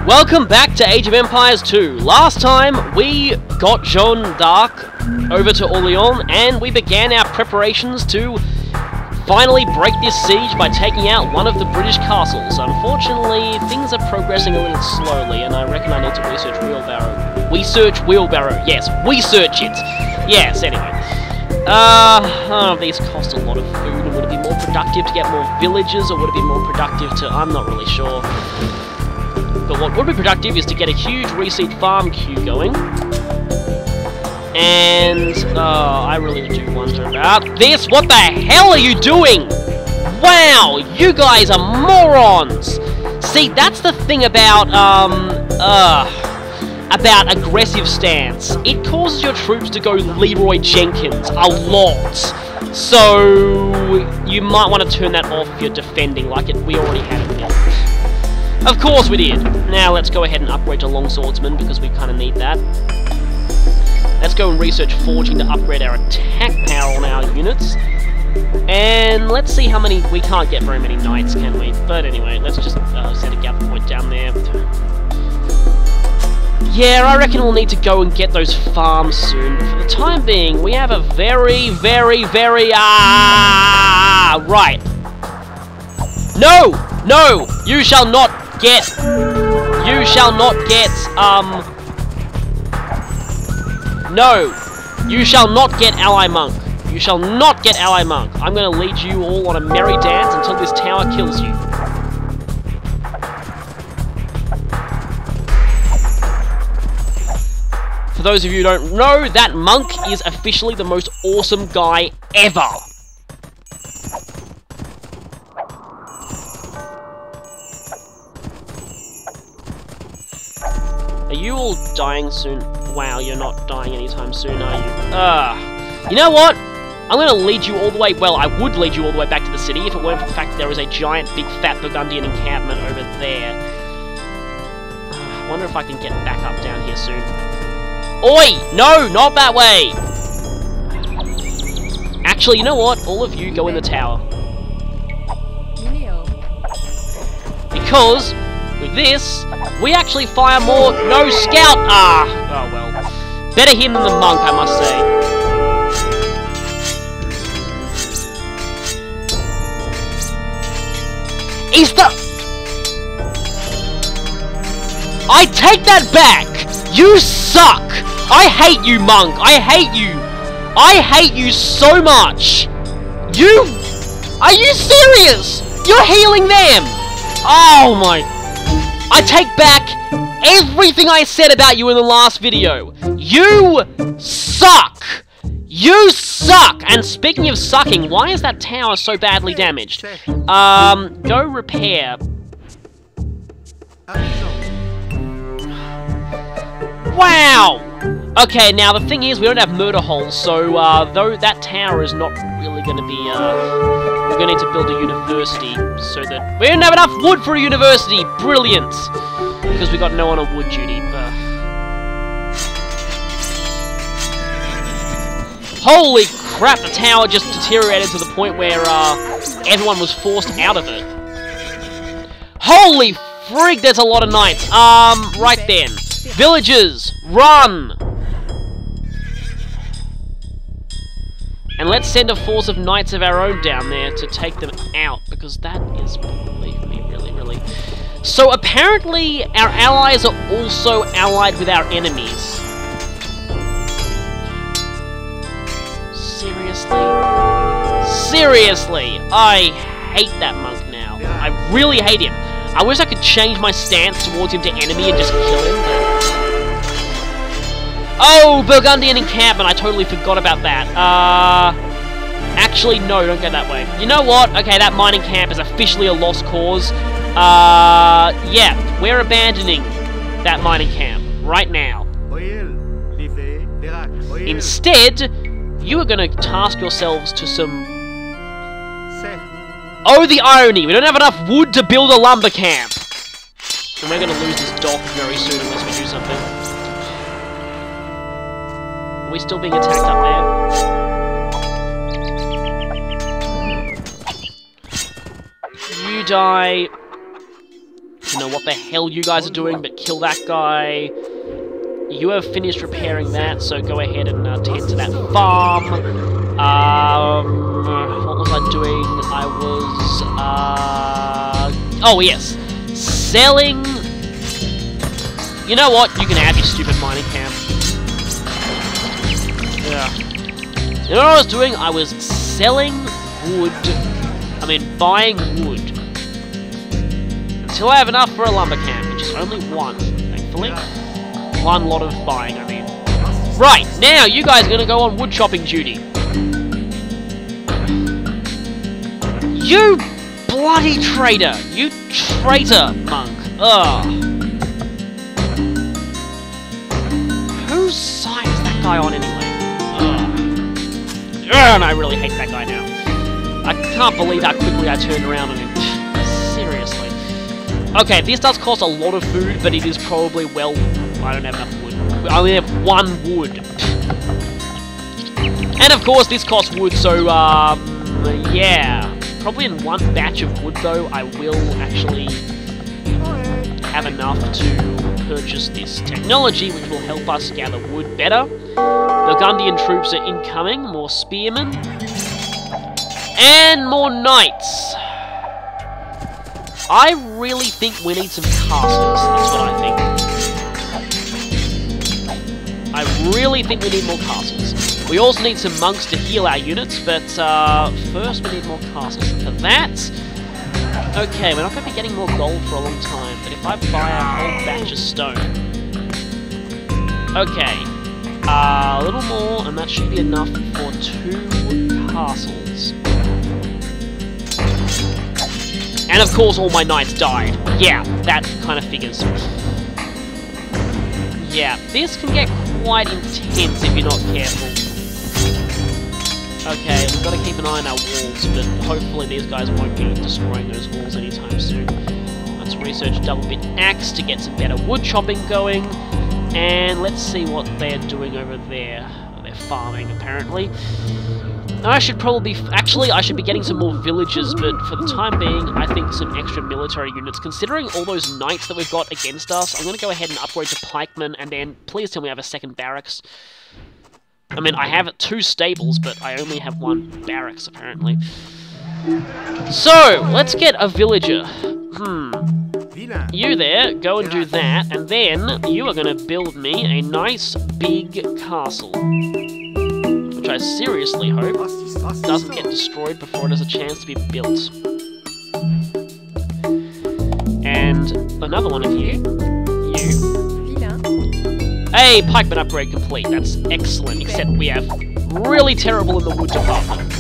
Welcome back to Age of Empires 2. Last time, we got Joan d'Arc over to Orleans, and we began our preparations to finally break this siege by taking out one of the British castles. Unfortunately, things are progressing a little slowly, and I reckon I need to research Wheelbarrow. Yes, research it! Yes, anyway. These cost a lot of food. Would it be more productive to get more villagers, or would it be more productive to... I'm not really sure. But what would be productive is to get a huge reseed farm queue going. And, I really do wonder about this. What the hell are you doing? Wow, you guys are morons! See, that's the thing about aggressive stance. It causes your troops to go Leroy Jenkins a lot. So, you might want to turn that off if you're defending like it. We already had it built. Of course we did. Now let's go ahead and upgrade to Longswordsman because we kind of need that. Let's go and research forging to upgrade our attack power on our units. And let's see how many... We can't get very many knights, can we? But anyway, let's just set a gather point down there. Yeah, I reckon we'll need to go and get those farms soon. But for the time being, we have a very... Right. No! No! You shall not get... No! You shall not get Ally Monk. You shall not get Ally Monk. I'm going to lead you all on a merry dance until this tower kills you. For those of you who don't know, that monk is officially the most awesome guy ever. Are you all dying soon? Wow, you're not dying anytime soon, are you? You know what? I'm gonna lead you all the way... Well, I would lead you all the way back to the city if it weren't for the fact that there is a giant, big, fat Burgundian encampment over there. I wonder if I can get back up down here soon. Oi! No, not that way! Actually, you know what? All of you go in the tower. Because... with this, we actually fire more... No, scout! Ah! Oh, well. Better him than the monk, I must say. Is the... I take that back! You suck! I hate you, monk! I hate you! I hate you so much! You... Are you serious? You're healing them! Oh my... I take back everything I said about you in the last video. You suck! You suck! And speaking of sucking, why is that tower so badly damaged? Go repair. Wow! Okay, now the thing is, we don't have murder holes, so though that tower is not really going to be, we're going to need to build a university so that... We don't have enough wood for a university! Brilliant! Because we got no one on wood duty. Holy crap, the tower just deteriorated to the point where everyone was forced out of it. Holy frig, there's a lot of knights. Right then. Villagers, run! And let's send a force of knights of our own down there to take them out, because that is, believe me, really... So apparently, our allies are also allied with our enemies. Seriously? Seriously! I hate that monk now. I really hate him. I wish I could change my stance towards him to enemy and just kill him, but... Oh, Burgundian encampment! I totally forgot about that. Actually, no, don't go that way. You know what? Okay, that mining camp is officially a lost cause. Yeah, we're abandoning that mining camp right now. Instead, you are going to task yourselves to some... Oh, the irony! We don't have enough wood to build a lumber camp! And we're going to lose this dock very soon unless we do something. Are we still being attacked up there? You die. even know what the hell you guys are doing, but kill that guy. You have finished repairing that, so go ahead and tend to that farm. What was I doing? I was, oh yes, selling... You know what? You can have your stupid mining camp. Yeah. You know what I was doing? I was selling wood. Buying wood. Until I have enough for a lumber camp, which is only one, thankfully. One lot of buying, I mean. Right, now you guys are gonna go on wood chopping duty. You bloody traitor! You traitor, monk! Ugh. Whose side is that guy on anyway? Ugh, and I really hate that guy now. I can't believe how quickly I turned around on him. Seriously. Okay, this does cost a lot of food, but it is probably, well, I don't have enough wood. I only have one wood. And of course, this costs wood, so, yeah. Probably in one batch of wood, though, I will actually have enough to purchase this technology, which will help us gather wood better. Burgundian troops are incoming, more spearmen. And more knights. I really think we need some casters, that's what I think. I really think we need more casters. We also need some monks to heal our units, but first we need more casters. For that, okay, we're not going to be getting more gold for a long time, but if I buy a whole batch of stone... Okay, a little more, and that should be enough for 2 castles. And of course all my knights died. Yeah, that kind of figures. Yeah, this can get quite intense if you're not careful. Okay, we've got to keep an eye on our walls, but hopefully these guys won't be destroying those walls anytime soon. Let's research Double Bit Axe to get some better wood chopping going. And let's see what they're doing over there. They're farming, apparently. I should probably... Actually, I should be getting some more villagers, but for the time being, I think some extra military units. Considering all those knights that we've got against us, I'm going to go ahead and upgrade to pikemen, and then please tell me I have a second barracks. I mean, I have 2 stables, but I only have 1 barracks, apparently. So, let's get a villager. You there, go and do that, and then you are going to build me a nice big castle. Which I seriously hope doesn't get destroyed before it has a chance to be built. And another one of you. Hey, pikeman upgrade complete. That's excellent, except we have really terrible in the wood department.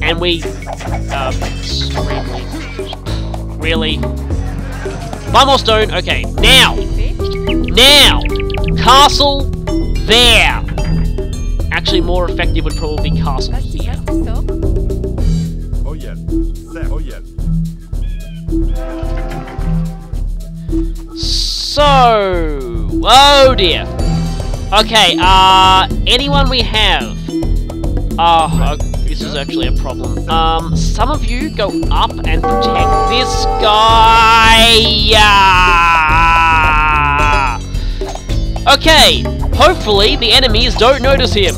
And we, extremely... Really? 1 more stone, okay. Now! Now! Castle there! Actually, more effective would probably be castle here. Oh yeah. Oh yeah. So... Oh dear. Okay, anyone we have? Oh, this is actually a problem. Some of you go up and protect this guy. Okay, hopefully the enemies don't notice him.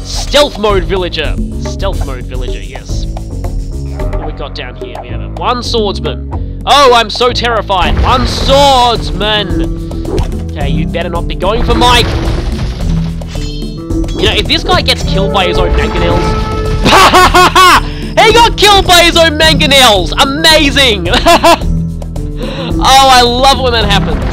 Stealth mode villager. Stealth mode villager, yes. What we got down here? We have 1 swordsman. Oh, I'm so terrified. 1 swordsman. Okay, you better not be going for Mike. You know, if this guy gets killed by his own mangonels... He got killed by his own mangonels! Amazing! Oh, I love when that happens.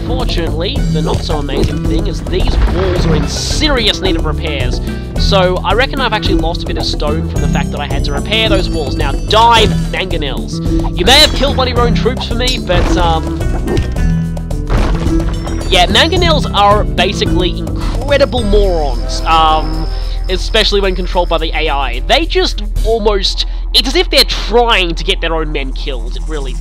Unfortunately, the not-so-amazing thing is these walls are in serious need of repairs. So, I reckon I've actually lost a bit of stone from the fact that I had to repair those walls. Now, die, mangonels. You may have killed one of your own troops for me, but, yeah, mangonels are basically incredible morons. Especially when controlled by the AI. They just almost... It's as if they're trying to get their own men killed. It really...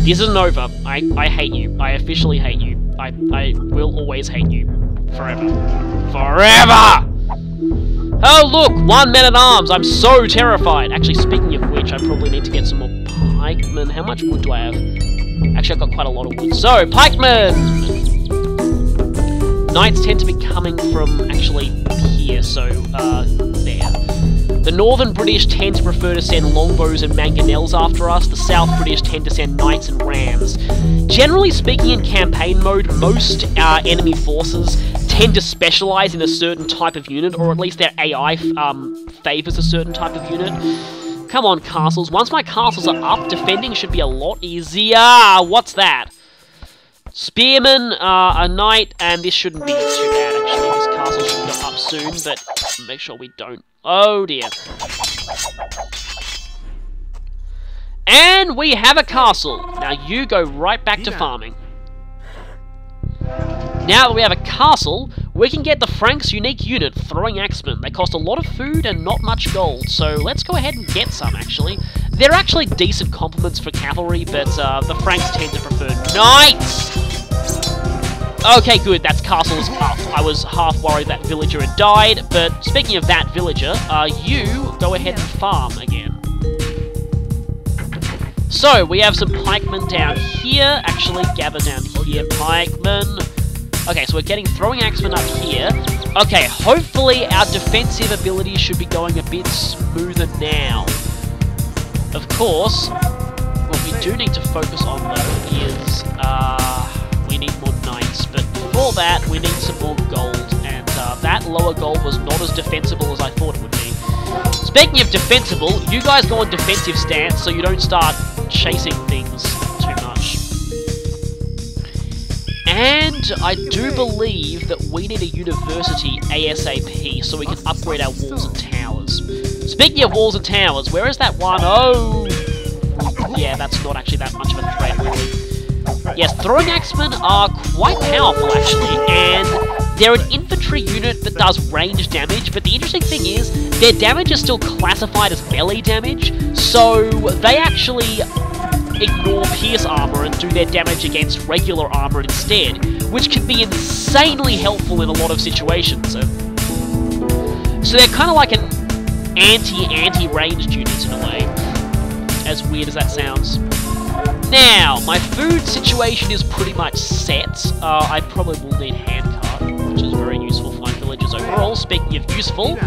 This isn't over. I hate you. I officially hate you. I will always hate you. Forever. Forever! Oh, look! 1 man-at-arms! I'm so terrified! Actually, speaking of which, I probably need to get some more pikemen. How much wood do I have? Actually, I've got quite a lot of wood. So, pikemen! Knights tend to be coming from, actually, here, so, there. The Northern British tend to prefer to send longbows and mangonels after us. The South British tend to send knights and rams. Generally speaking, in campaign mode, most enemy forces tend to specialize in a certain type of unit, or at least their AI favors a certain type of unit. Come on, castles. Once my castles are up, defending should be a lot easier. What's that? Spearman, a knight, and this shouldn't be too bad, actually. This castle should go up soon, but make sure we don't. Oh, dear. And we have a castle. Now you go right back to farming. Now that we have a castle, we can get the Franks' unique unit, Throwing Axemen. They cost a lot of food and not much gold, so let's go ahead and get some, actually. They're actually decent complements for cavalry, but the Franks tend to prefer knights! Okay, good, that's castle's up. I was half worried that villager had died, but speaking of that villager, you go ahead and farm again. So, we have some pikemen down here. Actually, gather down here, pikemen. Okay, so we're getting Throwing Axemen up here. Okay, hopefully our defensive abilities should be going a bit smoother now. Of course, what we do need to focus on, though, is we need more knights. But before that, we need some more gold. And that lower gold was not as defensible as I thought it would be. Speaking of defensible, you guys go on defensive stance so you don't start chasing things too much. And I do believe that we need a university ASAP so we can upgrade our walls and towers. Speaking of walls and towers, where is that one? Oh! Yeah, that's not actually that much of a threat, really. Yes, Throwing Axemen are quite powerful, actually, and they're an infantry unit that does range damage, but the interesting thing is, their damage is still classified as melee damage, so they actually ignore pierce armor and do their damage against regular armor instead, which can be insanely helpful in a lot of situations. So they're kind of like an anti-ranged unit in a way, as weird as that sounds. Now, my food situation is pretty much set. I probably will need handcart, which is very useful for my villagers overall. Speaking of useful,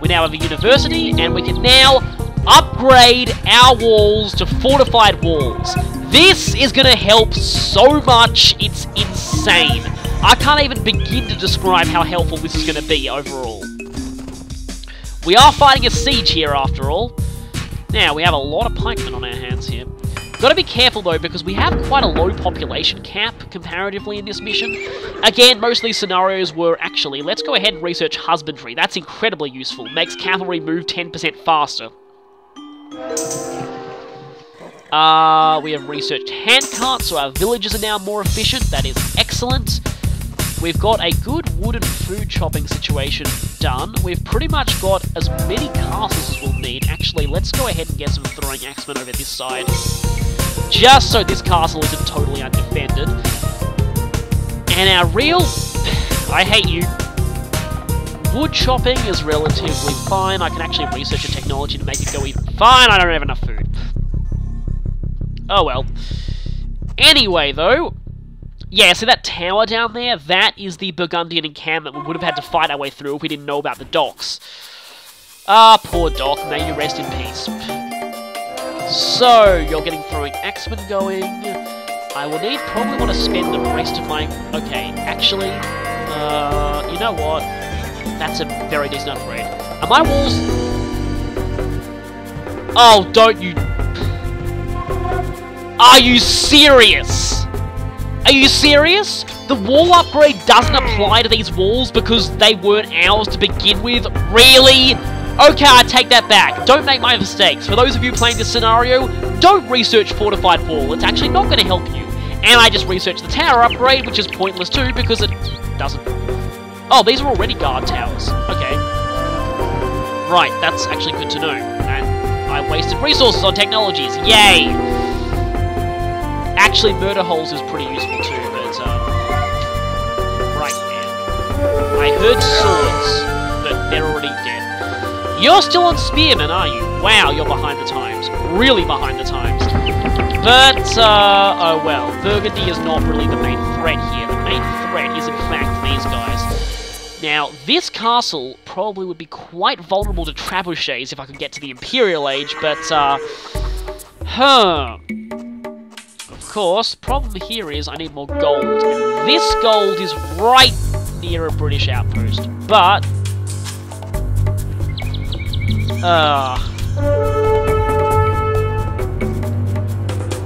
we now have a university, and we can now upgrade our walls to fortified walls. This is going to help so much, it's insane. I can't even begin to describe how helpful this is going to be overall. We are fighting a siege here, after all. Now, we have a lot of pikemen on our hands here. Gotta be careful though, because we have quite a low population cap, comparatively, in this mission. Again, most of these scenarios were actually, let's go ahead and research husbandry. That's incredibly useful. Makes cavalry move 10% faster. We have researched handcarts, so our villages are now more efficient. That is excellent. We've got a good wood and food chopping situation done. We've pretty much got as many castles as we'll need. Actually, let's go ahead and get some Throwing Axemen over this side. Just so this castle isn't totally undefended. And our real... I hate you. Wood chopping is relatively fine. I can actually research a technology to make it go even... Fine, I don't have enough food. Oh well. Anyway, though... Yeah, see that tower down there? That is the Burgundian encampment we would have had to fight our way through if we didn't know about the docks. Ah, poor dock. May you rest in peace. So, you're getting Throwing Axemen going. I will probably want to spend the rest of my... Okay, actually, you know what? That's a very decent upgrade. Are my walls... Oh, don't you... Are you serious? Are you serious? The wall upgrade doesn't apply to these walls because they weren't ours to begin with? Really? Okay, I take that back. Don't make my mistakes. For those of you playing this scenario, don't research fortified wall. It's actually not going to help you. And I just researched the tower upgrade, which is pointless too because it doesn't... Oh, these are already guard towers. Okay. Right, that's actually good to know. And I wasted resources on technologies. Yay! Actually, murder holes is pretty useful too, but, right now. I heard swords, but they're already dead. You're still on spearmen, are you? Wow, you're behind the times. Really behind the times. But, oh well, Burgundy is not really the main threat here. The main threat is, in fact, these guys. Now, this castle probably would be quite vulnerable to trebuchets if I could get to the Imperial Age, but, Of course, problem here is I need more gold. And this gold is right near a British outpost, but...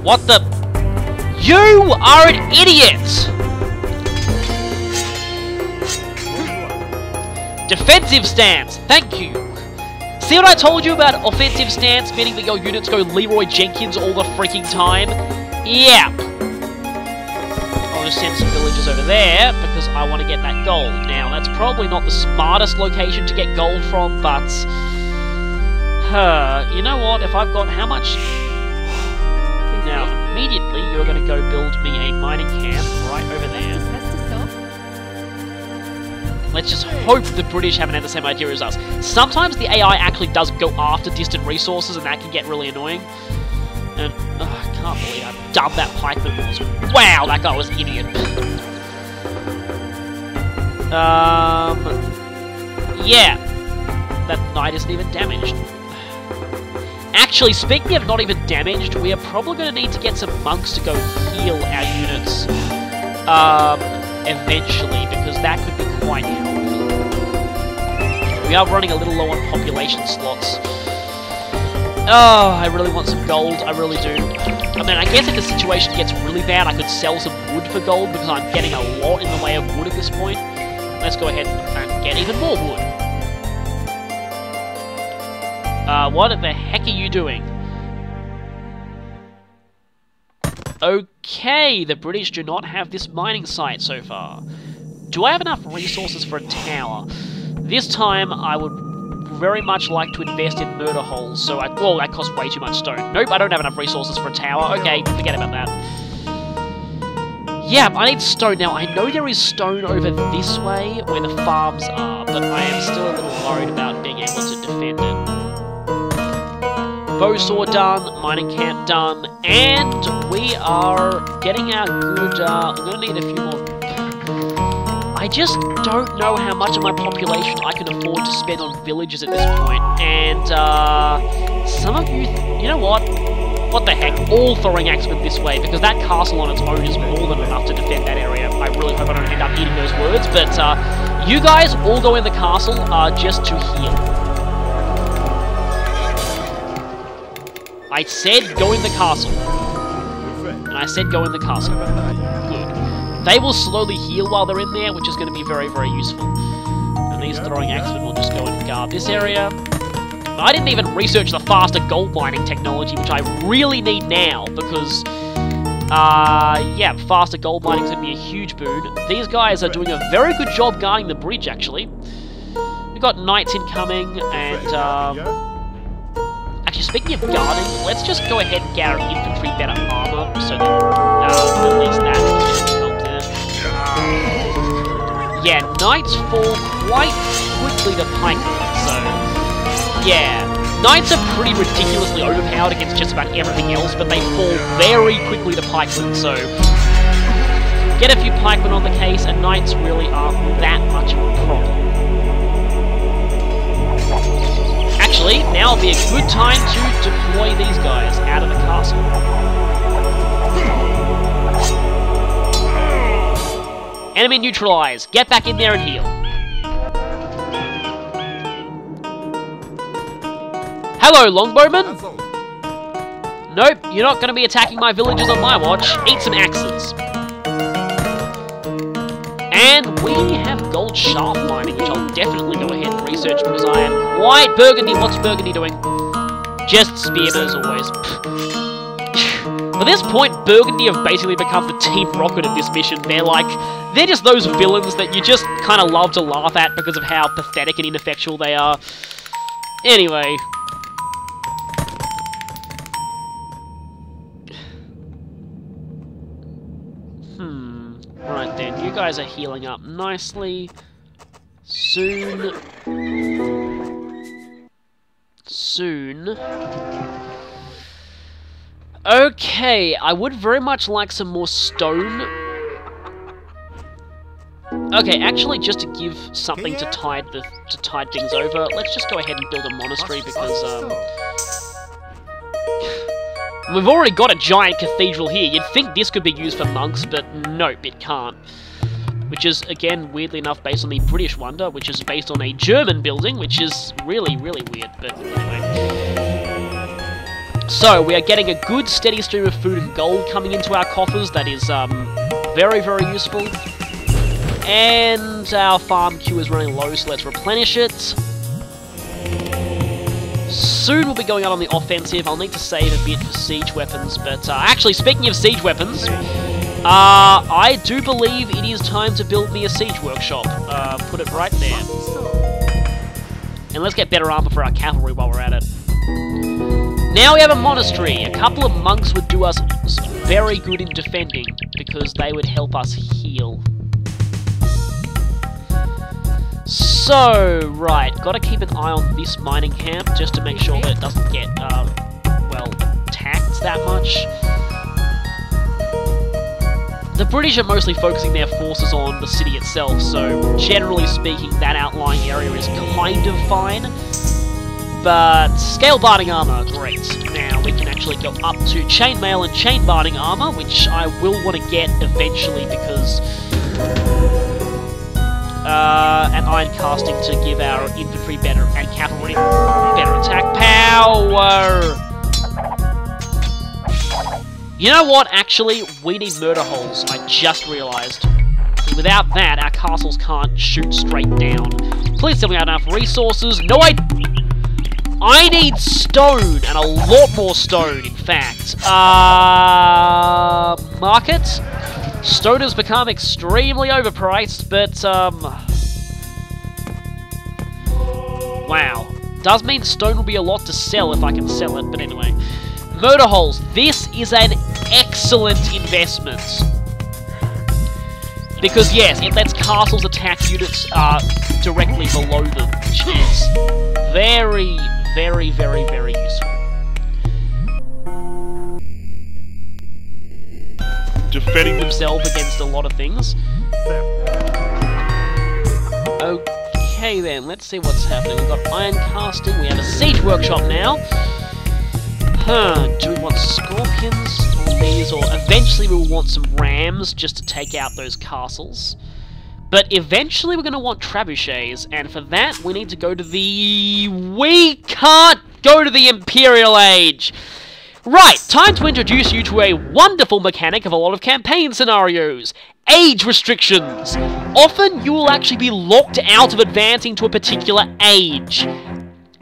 What the... You are an idiot! Defensive stance, thank you. See what I told you about offensive stance, meaning that your units go Leroy Jenkins all the freaking time? Yeah. I'll just send some villagers over there, because I want to get that gold. Now, that's probably not the smartest location to get gold from, but... you know what, if I've got how much... Now, immediately, you're going to go build me a mining camp right over there. Let's just hope the British haven't had the same idea as us. Sometimes the AI actually does go after distant resources, and that can get really annoying. And, I can't believe I dubbed that pikeman. Wow, that guy was an idiot. Yeah. That knight isn't even damaged. Actually, speaking of not even damaged, we are probably going to need to get some monks to go heal our units, eventually, because that could be quite helpful. We are running a little low on population slots. Oh, I really want some gold, I really do. I mean, I guess if the situation gets really bad, I could sell some wood for gold, because I'm getting a lot in the way of wood at this point. Let's go ahead and get even more wood. What the heck are you doing? Okay, the British do not have this mining site so far. Do I have enough resources for a tower? This time, I would very much like to invest in murder holes, so well, that costs way too much stone. Nope, I don't have enough resources for a tower. Okay, forget about that. Yeah, I need stone. Now, I know there is stone over this way, where the farms are, but I am still a little worried about being able to defend it. Bowsaw done, mining camp done, and we are getting our good, I'm going to need a few more. I just don't know how much of my population I can afford to spend on villages at this point, and, some of you, you know what the heck, all throwing axemen this way, because that castle on its own is more than enough to defend that area. I really hope I don't end up eating those words, but, you guys all go in the castle, just to heal. I said go in the castle. And I said go in the castle. Good. They will slowly heal while they're in there, which is going to be very, very useful. And these throwing axemen will just go and guard this area. I didn't even research the faster gold mining technology, which I really need now, because, yeah, faster gold mining is going to be a huge boon. These guys are doing a very good job guarding the bridge, actually. We've got knights incoming, and, actually, speaking of guarding, let's just go ahead and get our infantry better armor, so that at least that helped there. Yeah, knights fall quite quickly to pikemen, so yeah. Knights are pretty ridiculously overpowered against just about everything else, but they fall very quickly to pikemen, so get a few pikemen on the case, and knights really aren't that much of a problem. Actually, now would be a good time to deploy these guys out of the castle. Enemy neutralized. Get back in there and heal. Hello, longbowmen. Nope, you're not going to be attacking my villages on my watch. Eat some axes. And we have gold shaft mining, which I'll definitely go ahead and research because I am white. Burgundy, what's Burgundy doing? Just spearmen as always. By this point, Burgundy have basically become the Team Rocket of this mission. They're just those villains that you just kind of love to laugh at because of how pathetic and ineffectual they are. Anyway. Right then, you guys are healing up nicely. Soon. Okay, I would very much like some more stone. Okay, actually, just to give something to tide things over, let's just go ahead and build a monastery because we've already got a giant cathedral here. You'd think this could be used for monks, but nope, it can't. Which is, again, weirdly enough, based on the British Wonder, which is based on a German building, which is really, really weird, but anyway. So, we are getting a good, steady stream of food and gold coming into our coffers. That is, very, very useful. And our farm queue is running low, so let's replenish it. Soon we'll be going out on the offensive. I'll need to save a bit for siege weapons, but actually, speaking of siege weapons, I do believe it is time to build me a siege workshop. Put it right there. And let's get better armor for our cavalry while we're at it. Now we have a monastery. A couple of monks would do us very good in defending, because they would help us heal. So, right, gotta keep an eye on this mining camp, just to make sure that it doesn't get, well, taxed that much. The British are mostly focusing their forces on the city itself, so generally speaking, that outlying area is kind of fine. But scale barding armor, great. Now we can actually go up to chainmail and chain barding armor, which I will want to get eventually because and iron casting to give our infantry better and cavalry better attack power. You know what? Actually, we need murder holes. I just realised. Without that, our castles can't shoot straight down. Please tell me I have enough resources. No, I need stone, and a lot more stone, in fact. Market? Stone has become extremely overpriced, but, wow. Does mean stone will be a lot to sell if I can sell it, but anyway. Murder holes. This is an excellent investment. Because, yes, it lets castles attack units directly below them, which is very, very, very, very useful. Defending themselves against a lot of things. Okay then, let's see what's happening. We've got iron casting, we have a siege workshop now. Do we want scorpions or these, or eventually we'll want some rams just to take out those castles. But eventually we're going to want trebuchets, and for that we need to go to the... We can't go to the Imperial Age! Right, time to introduce you to a wonderful mechanic of a lot of campaign scenarios. Age restrictions! Often you will actually be locked out of advancing to a particular age.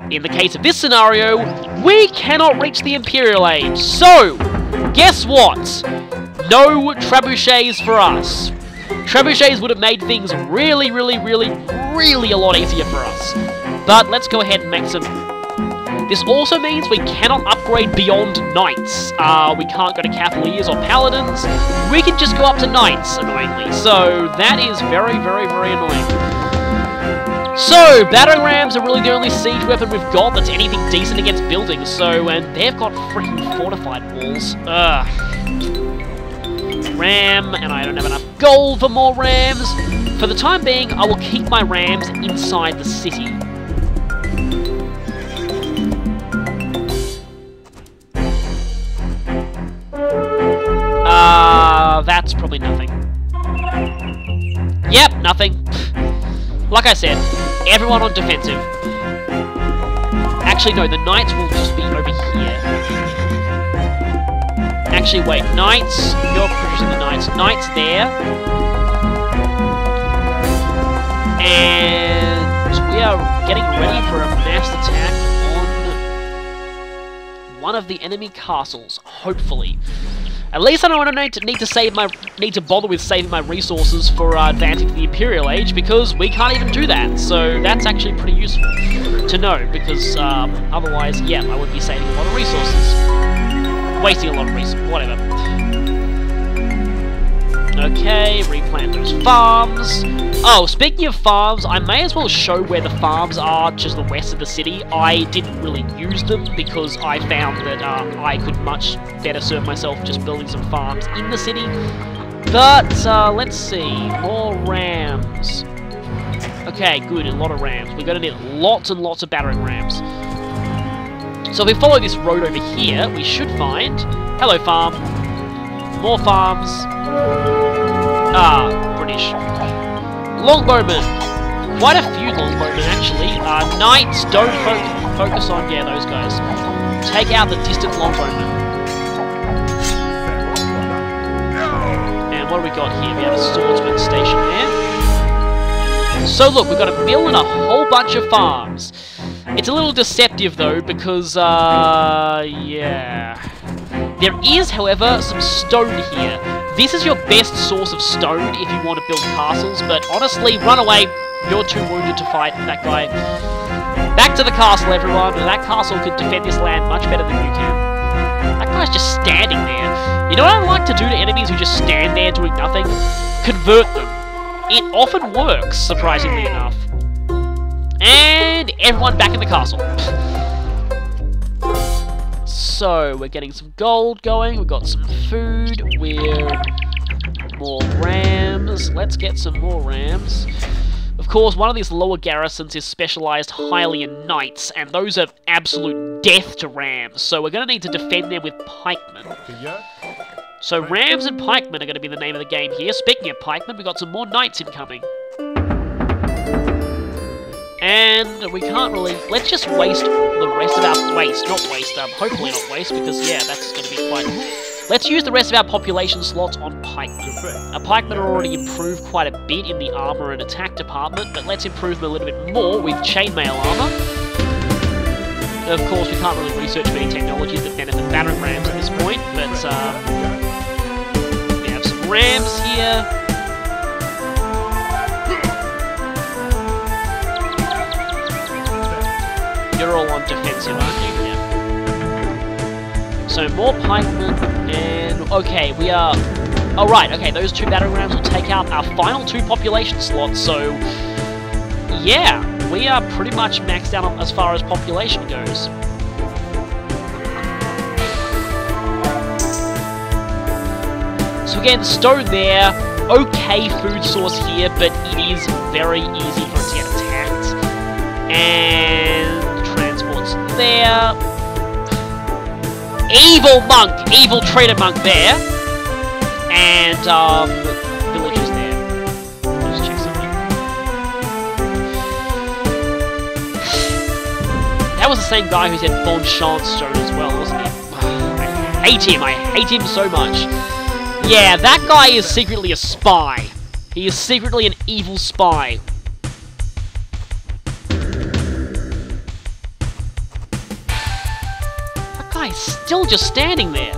In the case of this scenario, we cannot reach the Imperial Age, so guess what? No trebuchets for us. Trebuchets would have made things really, really, really, really a lot easier for us. But let's go ahead and make some... This also means we cannot upgrade beyond knights. We can't go to cavaliers or paladins. We can just go up to knights, annoyingly. So that is very, very, very annoying. So, battering rams are really the only siege weapon we've got that's anything decent against buildings. So, and they've got freaking fortified walls. Ugh. Ram, and I don't have enough gold for more rams. For the time being, I will keep my rams inside the city. That's probably nothing. Yep, nothing. Like I said, everyone on defensive. Actually, no, the knights will just be over here. Actually, wait, knights, you're producing the knights. Knights there. And we are getting ready for a massed attack on one of the enemy castles, hopefully. At least I don't need to bother with saving my resources for advancing to the Imperial Age, because we can't even do that. So that's actually pretty useful to know, because otherwise, yeah, I would be saving a lot of resources. Wasting a lot of resources, whatever. Okay, replant those farms. Oh, speaking of farms, I may as well show where the farms are just the west of the city. I didn't really use them because I found that I could much better serve myself just building some farms in the city. But, let's see. More rams. Okay, good. A lot of rams. We're going to need lots and lots of battering rams. So if we follow this road over here, we should find... Hello, farm. More farms. British. Longbowmen. Quite a few longbowmen, actually. Knights, don't focus on, yeah, those guys. Take out the distant longbowmen. And what do we got here? We have a swordsman station there. So look, we've got a mill and a whole bunch of farms. It's a little deceptive, though, because, yeah... There is, however, some stone here. This is your best source of stone if you want to build castles, but honestly, run away. You're too wounded to fight that guy. Back to the castle, everyone. That castle could defend this land much better than you can. That guy's just standing there. You know what I like to do to enemies who just stand there doing nothing? Convert them. It often works, surprisingly enough. And everyone back in the castle. So, we're getting some gold going, we've got some food, we're... more rams, let's get some more rams. Of course, one of these lower garrisons is specialised highly in knights, and those are absolute death to rams, so we're going to need to defend them with pikemen. So rams and pikemen are going to be the name of the game here. Speaking of pikemen, we've got some more knights incoming. And we can't really... Let's just waste the rest of our... hopefully not waste, because, yeah, that's going to be quite... Let's use the rest of our population slots on pikemen. Our pikemen are already improved quite a bit in the armor and attack department, but let's improve them a little bit more with chainmail armor. Of course, we can't really research many technologies that benefit battering rams at this point, but, we have some rams here. You're all on defensive, aren't you? Yeah. So more pikemen, and okay, we are... Oh right, okay, those two battering rams will take out our final two population slots, so... Yeah, we are pretty much maxed out as far as population goes. So again, stone there, okay food source here, but it is very easy for it to get attacked. And... there. Evil monk! Evil traitor monk there. And, villagers there. Let's check something. That was the same guy who said Bonchance stone as well, wasn't he? I hate him so much. Yeah, that guy is secretly a spy. He is secretly an evil spy. He's still just standing there.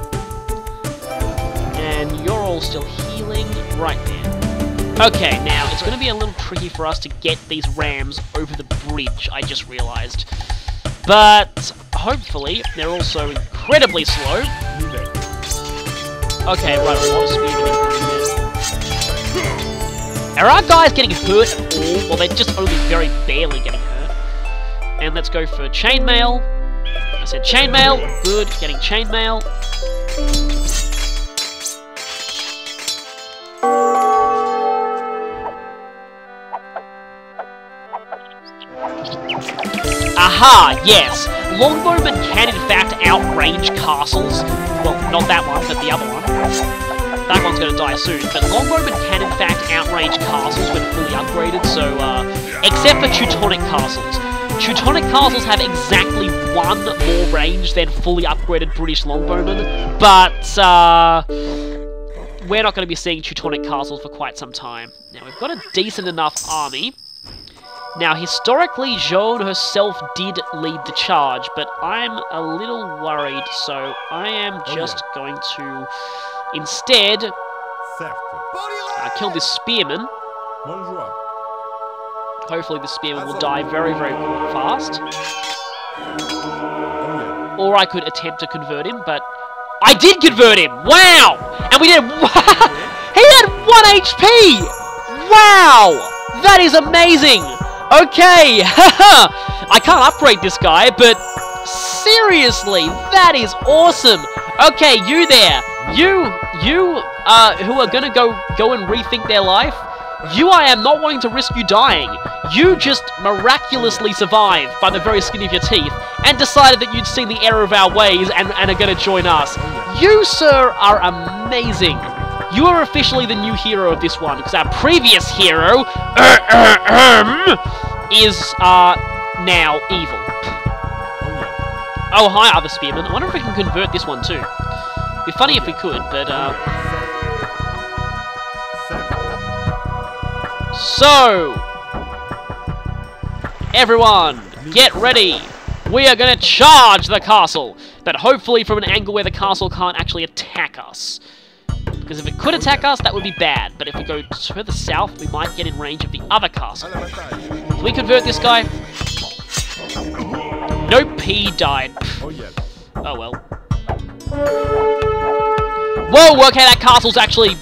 And you're all still healing right there. Okay, now, it's going to be a little tricky for us to get these rams over the bridge, I just realised. But, hopefully, they're also incredibly slow. Okay, right, a lot of speed there. Are our guys getting hurt at all? Well, they're just only very barely getting hurt. And let's go for chainmail. I said chainmail, good, getting chainmail. Aha, yes! Longbowmen can in fact outrange castles. Well, not that one, but the other one. That one's gonna die soon, but Longbowmen can in fact outrange castles when fully upgraded, so, except for Teutonic castles. Teutonic castles have exactly one more range than fully upgraded British Longbowmen, but, we're not going to be seeing Teutonic castles for quite some time. Now, we've got a decent enough army. Now, historically, Joan herself did lead the charge, but I'm a little worried, so I am just going to, instead, kill this spearman. Hopefully the spearman will die very, very fast. Or I could attempt to convert him, but... I did convert him! Wow! And we did... He had 1 HP! Wow! That is amazing! Okay, haha! I can't upgrade this guy, but seriously, that is awesome! Okay, you there, you who are gonna go and rethink their life, I am not wanting to risk you dying. You just miraculously survived by the very skin of your teeth and decided that you'd seen the error of our ways and are gonna join us. You, sir, are amazing. You are officially the new hero of this one, because our previous hero, is, now evil. Oh, hi, other spearmen. I wonder if we can convert this one, too. It'd be funny if we could, but, So, everyone, get ready. We are going to charge the castle, but hopefully from an angle where the castle can't actually attack us. Because if it could attack us, that would be bad. But if we go further south, we might get in range of the other castle. Can we convert this guy? Nope, he died. Oh well. Whoa, okay, that castle's actually...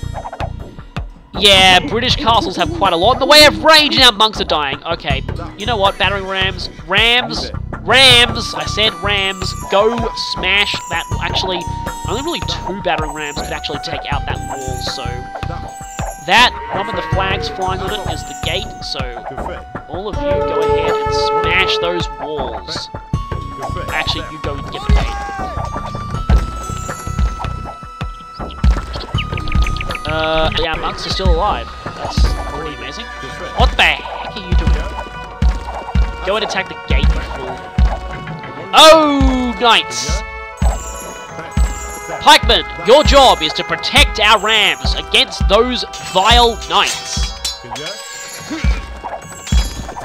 Yeah, British castles have quite a lot in the way of range, and our monks are dying. Okay, you know what, battering rams, I said rams, go smash that. Actually, only really 2 battering rams could actually take out that wall, so that, one with the flags flying on it, is the gate, so all of you go ahead and smash those walls. Actually, you go and get the gate. Yeah, monks are still alive. That's pretty amazing. What the heck are you doing? Go and attack the gate, you fool. Oh, knights! Pikemen, your job is to protect our rams against those vile knights.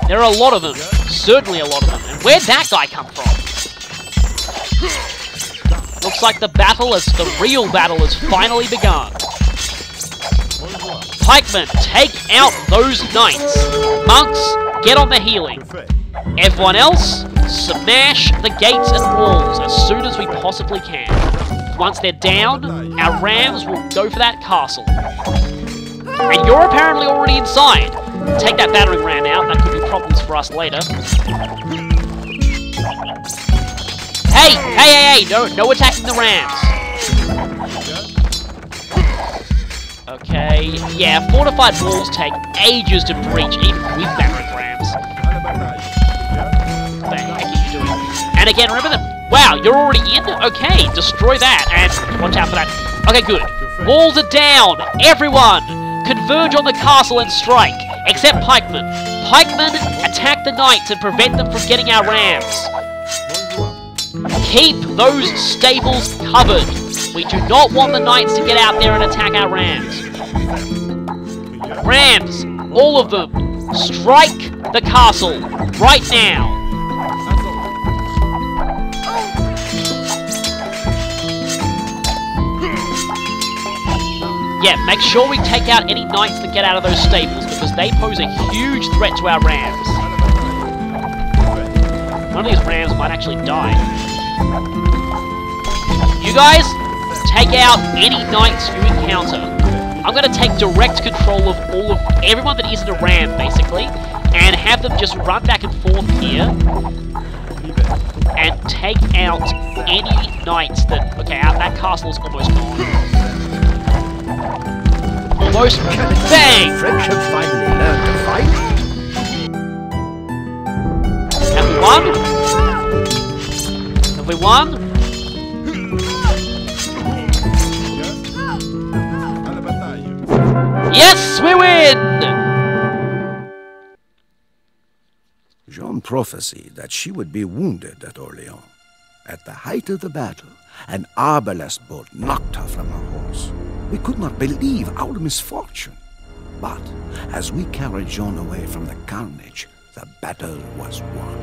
There are a lot of them. Certainly a lot of them. And where'd that guy come from? Looks like the real battle has finally begun. Pikemen, take out those knights. Monks, get on the healing. Everyone else, smash the gates and walls as soon as we possibly can. Once they're down, our rams will go for that castle. And you're apparently already inside. Take that battering ram out, that could be problems for us later. Hey, no attacking the rams. Okay, yeah, fortified walls take ages to breach, even with battering rams. What the heck are you doing? And again, remember that... Wow, you're already in? Okay, destroy that, and watch out for that. Okay, good. Walls are down! Everyone! Converge on the castle and strike, except pikemen. Pikemen, attack the knights and prevent them from getting our rams. Keep those stables covered. We do not want the knights to get out there and attack our rams. Rams, all of them, strike the castle right now. Yeah, make sure we take out any knights that get out of those stables, because they pose a huge threat to our rams. One of these rams might actually die. You guys, take out any knights you encounter. I'm going to take direct control of everyone that isn't a ram, basically, and have them just run back and forth here, and take out any knights that... Okay, that castle's almost gone. Almost. Bang! French have finally learned to fight. Have we won? Have we won? Yes, we win! Joan prophesied that she would be wounded at Orléans. At the height of the battle, an arbalest bolt knocked her from her horse. We could not believe our misfortune. But as we carried Joan away from the carnage, the battle was won.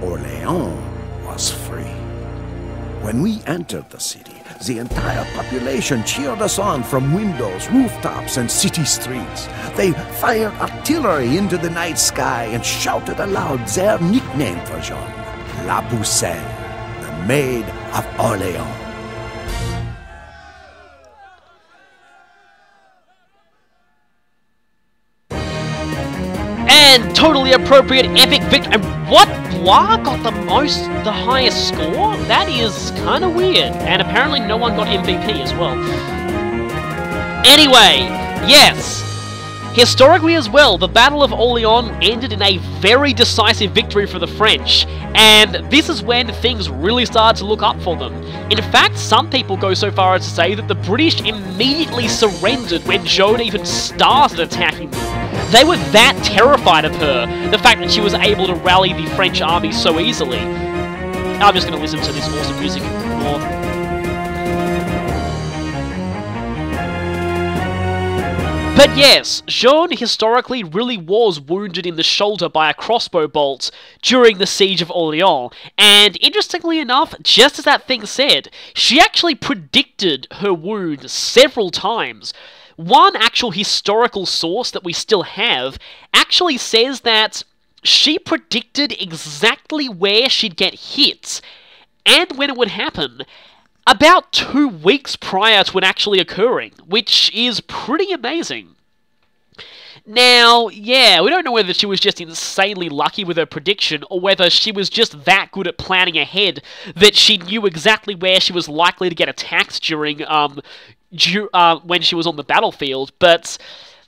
Orléans was free. When we entered the city, the entire population cheered us on from windows, rooftops, and city streets. They fired artillery into the night sky and shouted aloud their nickname for Joan, La Pucelle, the Maid of Orléans. And totally appropriate epic victory. And what? Blah got the highest score? That is kind of weird. And apparently no one got MVP as well. Anyway, yes. Historically as well, the Battle of Orleans ended in a very decisive victory for the French, and this is when things really started to look up for them. In fact, some people go so far as to say that the British immediately surrendered when Joan even started attacking them. They were that terrified of her, the fact that she was able to rally the French army so easily. I'm just going to listen to this awesome music more. But yes, Joan historically really was wounded in the shoulder by a crossbow bolt during the Siege of Orleans, and interestingly enough, just as that thing said, she actually predicted her wound several times. One actual historical source that we still have actually says that she predicted exactly where she'd get hit, and when it would happen, about 2 weeks prior to it actually occurring, which is pretty amazing. Now, yeah, we don't know whether she was just insanely lucky with her prediction, or whether she was just that good at planning ahead that she knew exactly where she was likely to get attacked during, when she was on the battlefield, but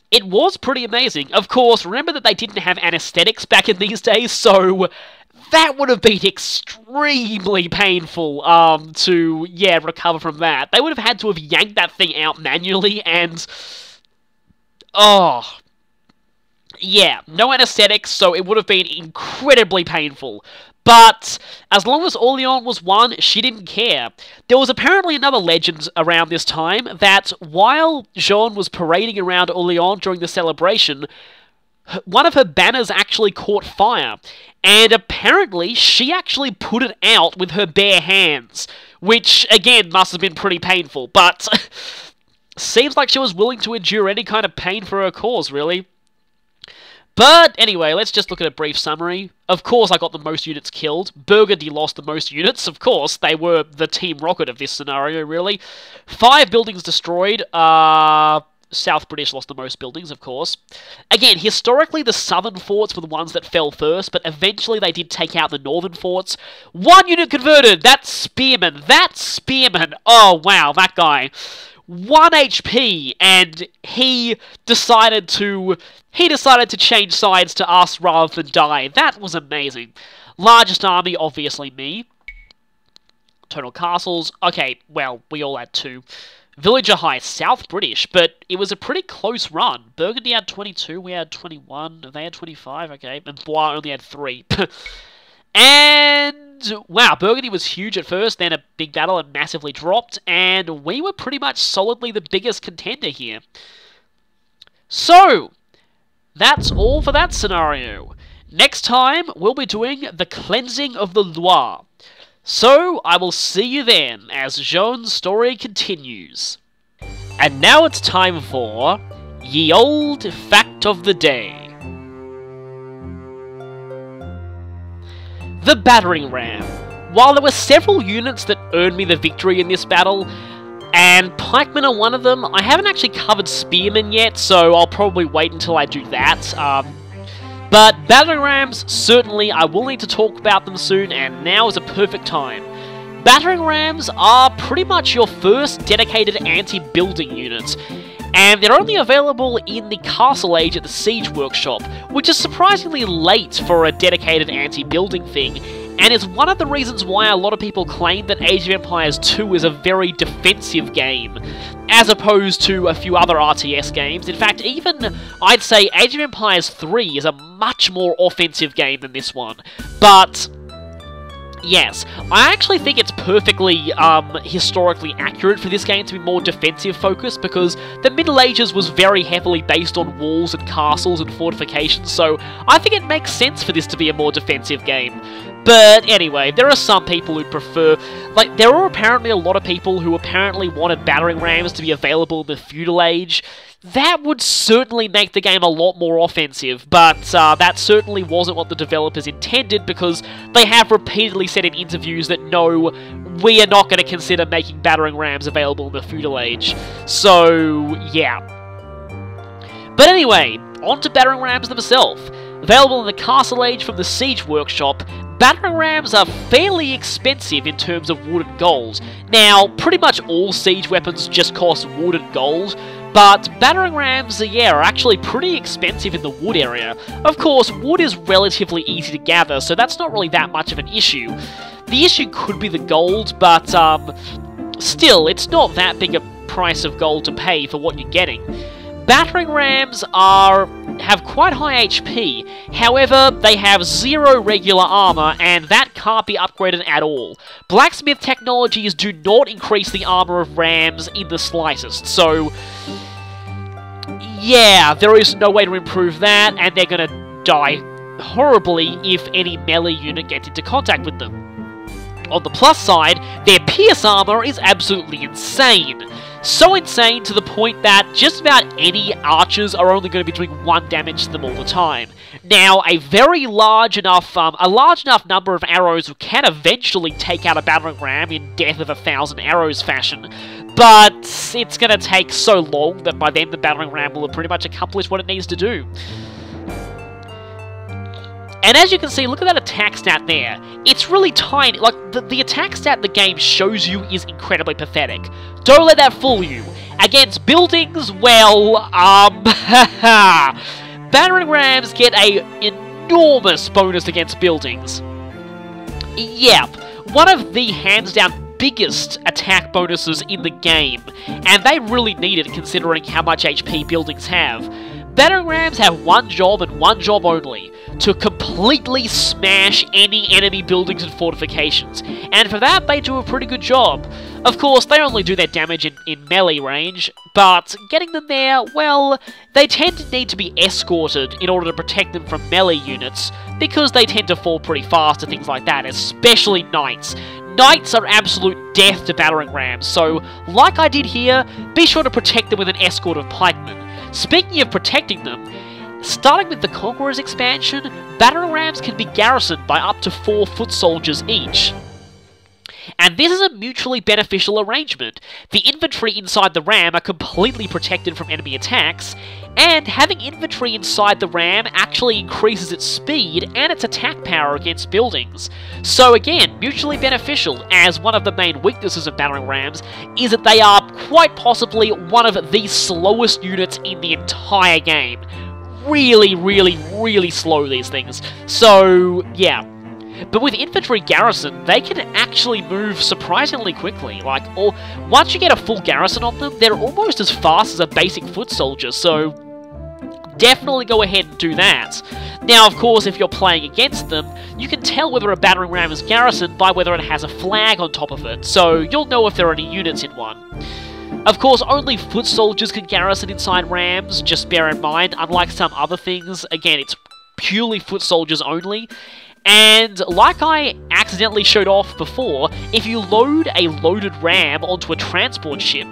it was pretty amazing. Of course, remember that they didn't have anesthetics back in these days, so that would have been extremely painful to, yeah, recover from that. They would have had to have yanked that thing out manually, and oh, yeah, no anesthetics, so it would have been incredibly painful. But as long as Orleans was won, she didn't care. There was apparently another legend around this time that while Joan was parading around Orleans during the celebration, one of her banners actually caught fire, and apparently she actually put it out with her bare hands, which again must have been pretty painful, but seems like she was willing to endure any kind of pain for her cause, really. But anyway, let's just look at a brief summary. Of course I got the most units killed. Burgundy lost the most units, of course. They were the Team Rocket of this scenario, really. 5 buildings destroyed. South British lost the most buildings, of course. Again, historically, the southern forts were the ones that fell first, but eventually they did take out the northern forts. 1 unit converted! That's Spearman! That Spearman! Oh, wow, that guy. 1 HP, and he decided to change sides to us rather than die. That was amazing. Largest army, obviously me. Total castles, okay, well, we all had 2. Villager high, South British, but it was a pretty close run. Burgundy had 22, we had 21, they had 25, okay, and Blois only had 3. And, wow, Burgundy was huge at first, then a big battle and massively dropped, and we were pretty much solidly the biggest contender here. So, that's all for that scenario. Next time, we'll be doing the Cleansing of the Loire. So, I will see you then, as Joan's story continues. And now it's time for Ye Olde Fact of the Day. The Battering Ram. While there were several units that earned me the victory in this battle, and pikemen are one of them, I haven't actually covered spearmen yet, so I'll probably wait until I do that. But battering rams, certainly, I will need to talk about them soon, and now is a perfect time. Battering rams are pretty much your first dedicated anti-building unit, and they're only available in the Castle Age at the Siege Workshop, which is surprisingly late for a dedicated anti-building thing, and is one of the reasons why a lot of people claim that Age of Empires 2 is a very defensive game, as opposed to a few other RTS games. In fact, even, I'd say Age of Empires 3 is a much more offensive game than this one. But yes, I actually think it's perfectly historically accurate for this game to be more defensive focused, because the Middle Ages was very heavily based on walls and castles and fortifications, so I think it makes sense for this to be a more defensive game. But anyway, there are some people who prefer, like, there are apparently a lot of people who apparently wanted battering rams to be available in the feudal age. That would certainly make the game a lot more offensive, but that certainly wasn't what the developers intended, because they have repeatedly said in interviews that no, we are not going to consider making battering rams available in the feudal age. So, yeah. But anyway, on to battering rams themselves. Available in the Castle Age from the Siege Workshop, battering rams are fairly expensive in terms of wood and gold. Now, pretty much all siege weapons just cost wood and gold, but battering rams, yeah, are actually pretty expensive in the wood area. Of course, wood is relatively easy to gather, so that's not really that much of an issue. The issue could be the gold, but still, it's not that big a price of gold to pay for what you're getting. Battering rams have quite high HP, however, they have 0 regular armor, and that can't be upgraded at all. Blacksmith technologies do not increase the armor of rams in the slightest, so yeah, there is no way to improve that, and they're gonna die horribly if any melee unit gets into contact with them. On the plus side, their pierce armor is absolutely insane. So insane to the point that just about any archers are only going to be doing 1 damage to them all the time. Now, a large enough number of arrows can eventually take out a battering ram in death of 1,000 arrows fashion, but it's going to take so long that by then the battering ram will have pretty much accomplished what it needs to do. And as you can see, look at that attack stat there. It's really tiny. Like, the attack stat the game shows you is incredibly pathetic. Don't let that fool you. Against buildings, well, battering rams get a enormous bonus against buildings. Yep, one of the hands-down biggest attack bonuses in the game, and they really need it considering how much HP buildings have. Battering rams have one job and one job only, to completely smash any enemy buildings and fortifications, and for that they do a pretty good job. Of course, they only do their damage in melee range, but getting them there, well, they tend to need to be escorted in order to protect them from melee units, because they tend to fall pretty fast to things like that, especially knights. Knights are absolute death to battering rams, so like I did here, be sure to protect them with an escort of pikemen. Speaking of protecting them, starting with the Conqueror's expansion, battering rams can be garrisoned by up to 4 foot soldiers each. And this is a mutually beneficial arrangement. The infantry inside the ram are completely protected from enemy attacks, and having infantry inside the ram actually increases its speed and its attack power against buildings. So again, mutually beneficial, as one of the main weaknesses of battering rams is that they are quite possibly one of the slowest units in the entire game. Really slow, these things. So, yeah. But with infantry garrison, they can actually move surprisingly quickly. Like, once you get a full garrison on them, they're almost as fast as a basic foot soldier, so definitely go ahead and do that. Now, of course, if you're playing against them, you can tell whether a battering ram is garrisoned by whether it has a flag on top of it, so you'll know if there are any units in one. Of course, only foot soldiers can garrison inside rams, just bear in mind, unlike some other things, again, it's purely foot soldiers only. And like I accidentally showed off before, if you load a loaded ram onto a transport ship,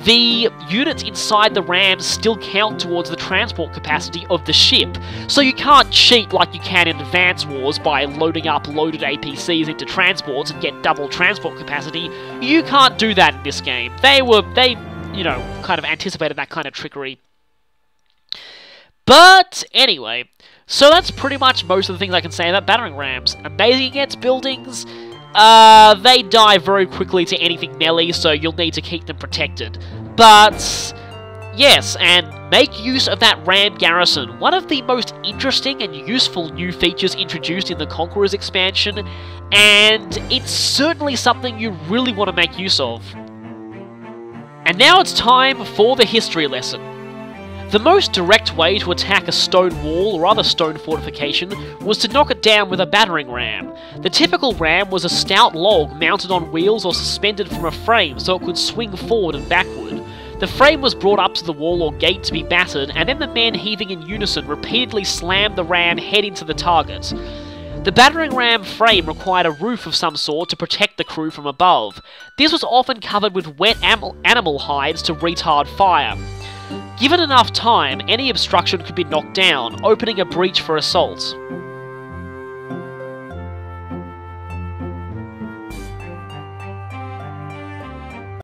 the units inside the ram still count towards the transport capacity of the ship. So you can't cheat like you can in Advance Wars by loading up loaded APCs into transports and get double transport capacity. You can't do that in this game. They, you know, kind of anticipated that kind of trickery. But anyway, so that's pretty much most of the things I can say about battering rams. Amazing against buildings. They die very quickly to anything melee, so you'll need to keep them protected. But yes, and make use of that ram garrison. One of the most interesting and useful new features introduced in the Conqueror's expansion, and it's certainly something you really want to make use of. And now it's time for the history lesson. The most direct way to attack a stone wall or other stone fortification was to knock it down with a battering ram. The typical ram was a stout log mounted on wheels or suspended from a frame so it could swing forward and backward. The frame was brought up to the wall or gate to be battered, and then the men heaving in unison repeatedly slammed the ram head into the target. The battering ram frame required a roof of some sort to protect the crew from above. This was often covered with wet animal hides to retard fire. Given enough time, any obstruction could be knocked down, opening a breach for assault.